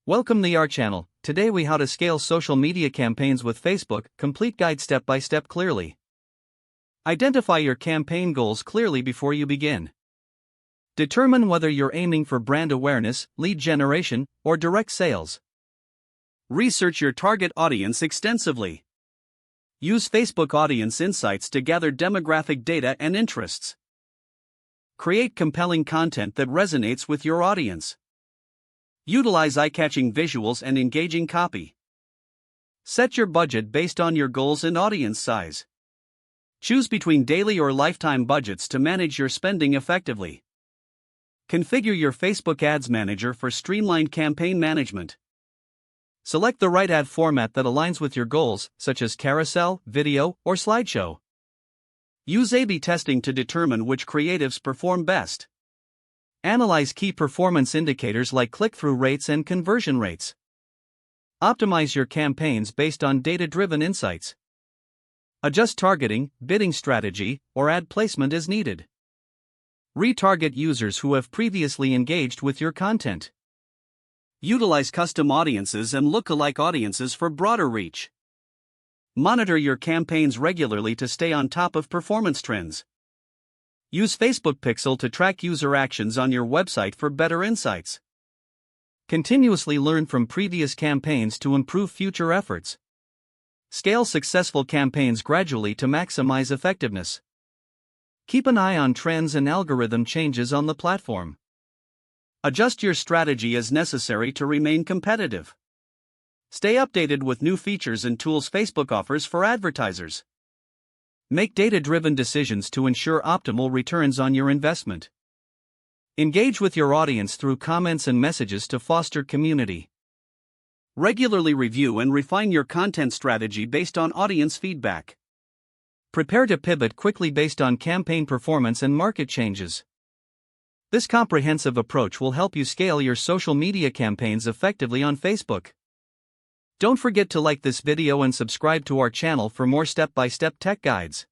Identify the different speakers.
Speaker 1: Welcome to our channel. Today we how to scale social media campaigns with Facebook, complete guide step by step clearly. Identify your campaign goals clearly before you begin. Determine whether you're aiming for brand awareness, lead generation, or direct sales. Research your target audience extensively. Use Facebook Audience Insights to gather demographic data and interests. Create compelling content that resonates with your audience. Utilize eye-catching visuals and engaging copy. Set your budget based on your goals and audience size. Choose between daily or lifetime budgets to manage your spending effectively. Configure your Facebook Ads Manager for streamlined campaign management. Select the right ad format that aligns with your goals, such as carousel, video, or slideshow. Use A/B testing to determine which creatives perform best. Analyze key performance indicators like click-through rates and conversion rates. Optimize your campaigns based on data-driven insights. Adjust targeting, bidding strategy, or ad placement as needed. Retarget users who have previously engaged with your content. Utilize custom audiences and lookalike audiences for broader reach. Monitor your campaigns regularly to stay on top of performance trends. Use Facebook Pixel to track user actions on your website for better insights. Continuously learn from previous campaigns to improve future efforts. Scale successful campaigns gradually to maximize effectiveness. Keep an eye on trends and algorithm changes on the platform. Adjust your strategy as necessary to remain competitive. Stay updated with new features and tools Facebook offers for advertisers. Make data-driven decisions to ensure optimal returns on your investment. Engage with your audience through comments and messages to foster community. Regularly review and refine your content strategy based on audience feedback. Prepare to pivot quickly based on campaign performance and market changes. This comprehensive approach will help you scale your social media campaigns effectively on Facebook. Don't forget to like this video and subscribe to our channel for more step-by-step tech guides.